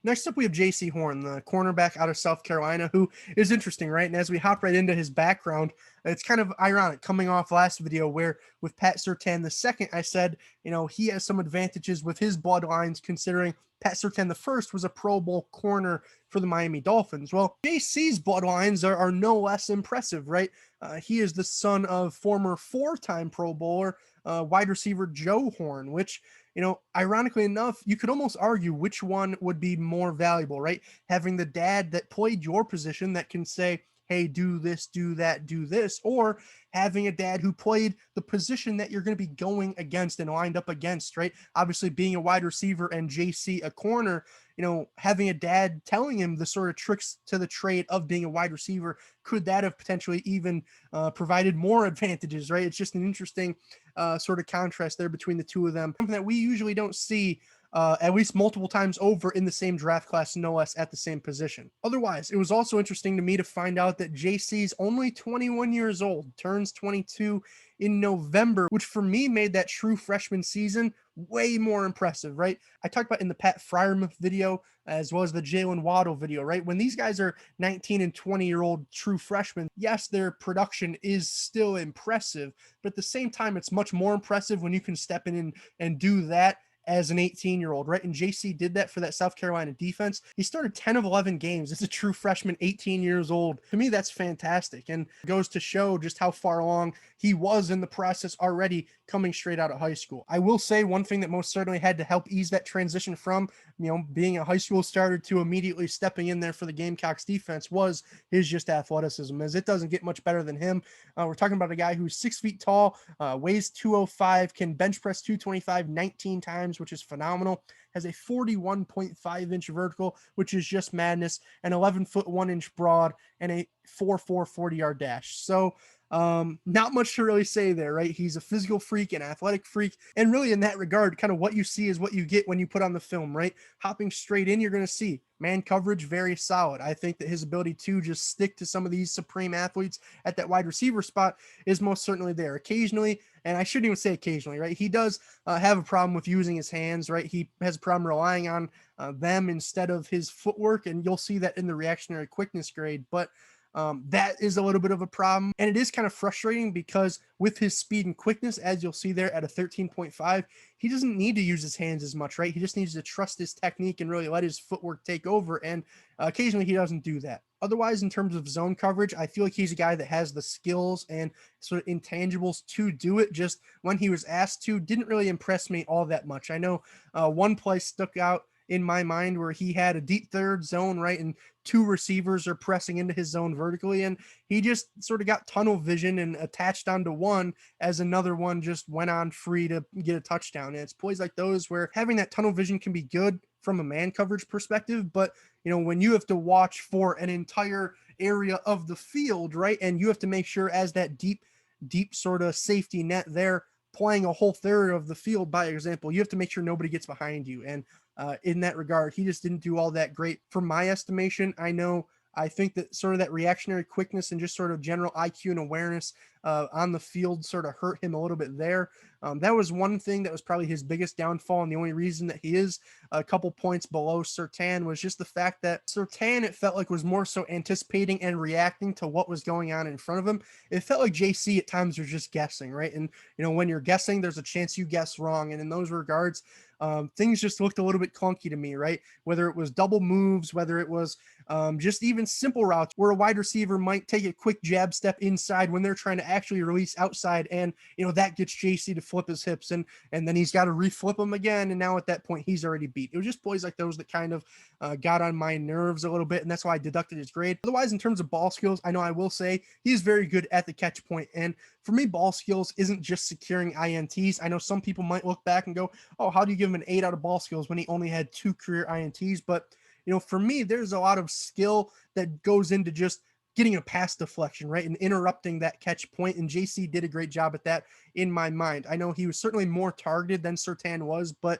Next up, we have Jaycee Horn, the cornerback out of South Carolina, who is interesting, right? And as we hop right into his background, it's kind of ironic coming off last video where with Pat Surtain II, I said, he has some advantages with his bloodlines considering Pat Surtain I was a Pro Bowl corner for the Miami Dolphins. Well, JC's bloodlines are no less impressive, right? He is the son of former four-time Pro Bowler wide receiver Joe Horn, which ironically enough, you could almost argue which one would be more valuable, right? Having the dad that played your position that can say, hey, do this, do that, do this, or having a dad who played the position that you're going to be going against and lined up against, right? Obviously, being a wide receiver and JC a corner, having a dad telling him the sort of tricks to the trade of being a wide receiver, could that have potentially even provided more advantages, right? It's just an interesting sort of contrast there between the two of them, something that we usually don't see at least multiple times over in the same draft class, no less at the same position. Otherwise, it was also interesting to me to find out that JC's only 21 years old, turns 22 in November, which for me made that true freshman season way more impressive, right? I talked about in the Pat Fryermuth video as well as the Jalen Waddle video, right? When these guys are 19 and 20-year-old true freshmen, yes, their production is still impressive, but at the same time, it's much more impressive when you can step in and do that as an 18-year-old, right? And JC did that for that South Carolina defense. He started 10 of 11 games as a true freshman, 18 years old. To me, that's fantastic and goes to show just how far along he was in the process already coming straight out of high school. I will say one thing that most certainly had to help ease that transition from, being a high school starter to immediately stepping in there for the Gamecocks defense was his just athleticism, as it doesn't get much better than him. We're talking about a guy who's 6 feet tall, weighs 205, can bench press 225 19 times, which is phenomenal, has a 41.5-inch vertical, which is just madness, an 11-foot 1-inch broad, and a 4.4 40-yard dash. So not much to really say there, right? He's a physical freak, an athletic freak, and really in that regard, kind of what you see is what you get when you put on the film, right? Hopping straight in, you're going to see man coverage very solid. I think that his ability to just stick to some of these supreme athletes at that wide receiver spot is most certainly there. Occasionally, and I shouldn't even say occasionally, right? He does have a problem with using his hands, right? He has a problem relying on them instead of his footwork, and you'll see that in the reactionary quickness grade. But that is a little bit of a problem. And it is kind of frustrating because with his speed and quickness, as you'll see there at a 13.5, he doesn't need to use his hands as much, right? He just needs to trust his technique and really let his footwork take over. And occasionally he doesn't do that. Otherwise, in terms of zone coverage, I feel like he's a guy that has the skills and sort of intangibles to do it. Just when he was asked to, didn't really impress me all that much. I know one play stuck out in my mind where he had a deep third zone, right? And two receivers are pressing into his zone vertically. And he just sort of got tunnel vision and attached onto one as another one just went on free to get a touchdown. And it's plays like those where having that tunnel vision can be good from a man coverage perspective. But, when you have to watch for an entire area of the field, right? And you have to make sure as that deep sort of safety net there, playing a whole third of the field, by example, you have to make sure nobody gets behind you. And in that regard, he just didn't do all that great from my estimation. I think that sort of that reactionary quickness and just sort of general IQ and awareness on the field sort of hurt him a little bit there. That was one thing that was probably his biggest downfall. And the only reason that he is a couple points below Surtain was just the fact that Surtain, it felt like, was more so anticipating and reacting to what was going on in front of him. It felt like JC at times was just guessing, right? And, when you're guessing, there's a chance you guess wrong. And in those regards, things just looked a little bit clunky to me, right? Whether it was double moves, whether it was just even simple routes where a wide receiver might take a quick jab step inside when they're trying to actually release outside. And, that gets JC to flip his hips and then he's got to reflip them again. And now at that point, he's already beat. It was just plays like those that kind of got on my nerves a little bit. And that's why I deducted his grade. Otherwise, in terms of ball skills, I know I will say he's very good at the catch point. And for me, ball skills isn't just securing INTs. I know some people might look back and go, oh, how do you give him an 8 out of ball skills when he only had 2 career INTs? But, for me, there's a lot of skill that goes into just getting a pass deflection, right? And interrupting that catch point. And JC did a great job at that in my mind. I know he was certainly more targeted than Surtain was, but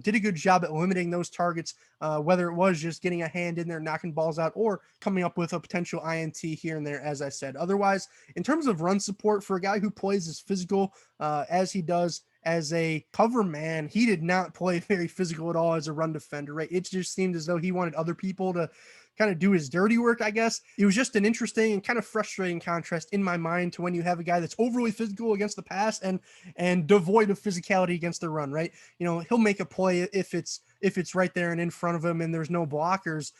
did a good job at limiting those targets, whether it was just getting a hand in there, knocking balls out, or coming up with a potential INT here and there, as I said. Otherwise, in terms of run support for a guy who plays as physical as he does as a cover man, he did not play very physical at all as a run defender, right? It just seemed as though he wanted other people to kind of do his dirty work, I guess. It was just an interesting and kind of frustrating contrast in my mind to when you have a guy that's overly physical against the pass and devoid of physicality against the run, right? He'll make a play if it's right there and in front of him and there's no blockers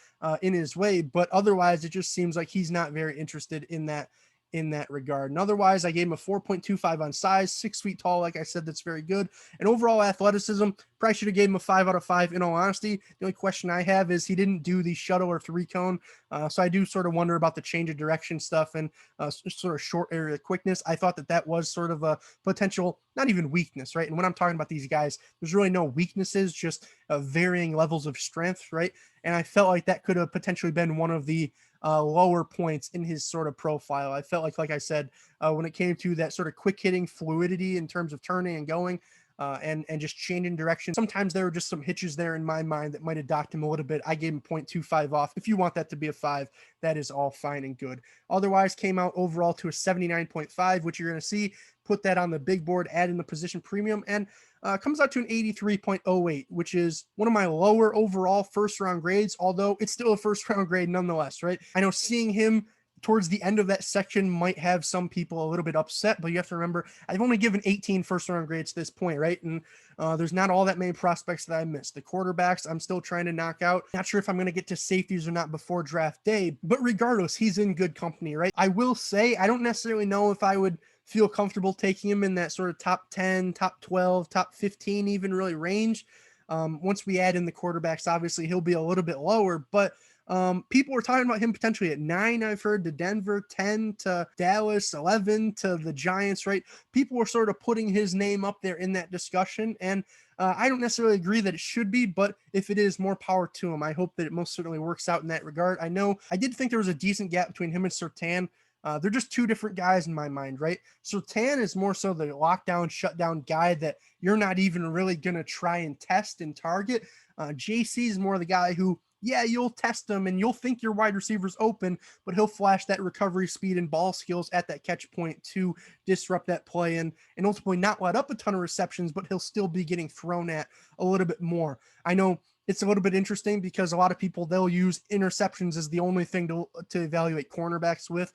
in his way, but otherwise it just seems like he's not very interested in that regard. And otherwise, I gave him a 4.25 on size, 6 feet tall. Like I said, that's very good. And overall athleticism, probably should have gave him a 5 out of 5 in all honesty. The only question I have is he didn't do the shuttle or 3-cone. So I do sort of wonder about the change of direction stuff and sort of short area quickness. I thought that was sort of a potential, not even weakness, right? And when I'm talking about these guys, there's really no weaknesses, just varying levels of strength, right? And I felt like that could have potentially been one of the lower points in his sort of profile. I felt like I said, when it came to that sort of quick hitting fluidity in terms of turning and going and just changing direction, sometimes there were just some hitches there in my mind that might have docked him a little bit. I gave him 0.25 off. If you want that to be a 5, that is all fine and good. Otherwise, came out overall to a 79.5, which you're going to see. Put that on the big board, add in the position premium, and comes out to an 83.08, which is one of my lower overall first round grades, although it's still a first round grade nonetheless, right? I know seeing him towards the end of that section might have some people a little bit upset, but you have to remember, I've only given 18 first round grades to this point, right? And there's not all that many prospects that I missed. The quarterbacks, I'm still trying to knock out. Not sure if I'm going to get to safeties or not before draft day, but regardless, he's in good company, right? I will say, I don't necessarily know if I would feel comfortable taking him in that sort of top 10, top 12, top 15, even really range. Once we add in the quarterbacks, obviously he'll be a little bit lower, but people were talking about him potentially at 9, I've heard, to Denver, 10 to Dallas, 11 to the Giants, right? People were sort of putting his name up there in that discussion. And I don't necessarily agree that it should be, but if it is, more power to him. I hope that it most certainly works out in that regard. I know I did think there was a decent gap between him and Surtain. They're just two different guys in my mind, right? Surtain is more so the lockdown, shutdown guy that you're not even really going to try and test and target. Jaycee is more the guy who, yeah, you'll test him and you'll think your wide receiver's open, but he'll flash that recovery speed and ball skills at that catch point to disrupt that play and ultimately not let up a ton of receptions, but he'll still be getting thrown at a little bit more. I know it's a little bit interesting because a lot of people, they'll use interceptions as the only thing to evaluate cornerbacks with.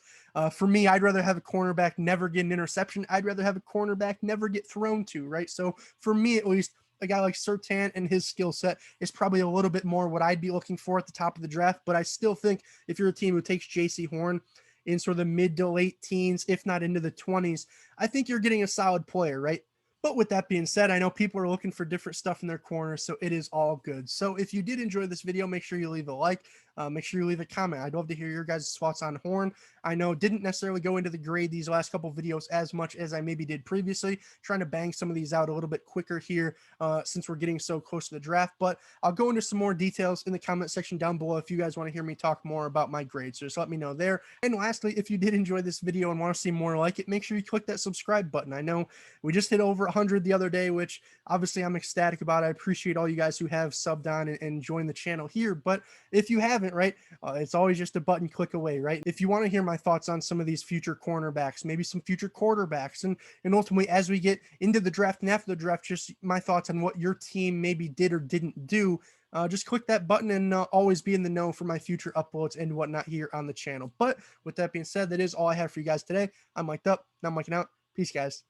For me, I'd rather have a cornerback never get an interception. I'd rather have a cornerback never get thrown to, right? So for me, at least, a guy like Surtain and his skill set is probably a little bit more what I'd be looking for at the top of the draft. But I still think if you're a team who takes Jaycee Horn in sort of the mid to late teens, if not into the 20s, I think you're getting a solid player, right? But with that being said, I know people are looking for different stuff in their corner, so it is all good. So if you did enjoy this video, make sure you leave a like. Make sure you leave a comment. I'd love to hear your guys' thoughts on Horn. I know didn't necessarily go into the grade these last couple videos as much as I maybe did previously, trying to bang some of these out a little bit quicker here since we're getting so close to the draft. But I'll go into some more details in the comment section down below if you guys want to hear me talk more about my grades. So just let me know there. And lastly, if you did enjoy this video and want to see more like it, make sure you click that subscribe button. I know we just hit over 100 the other day, which obviously I'm ecstatic about. I appreciate all you guys who have subbed on and joined the channel here. But if you haven't, right, it's always just a button click away, right? If you want to hear my thoughts on some of these future cornerbacks, maybe some future quarterbacks, and ultimately as we get into the draft and after the draft, just my thoughts on what your team maybe did or didn't do, just click that button and always be in the know for my future uploads and whatnot here on the channel. But with that being said, that is all I have for you guys today. I'm mic'd up, now I'm mic'ing out. Peace, guys.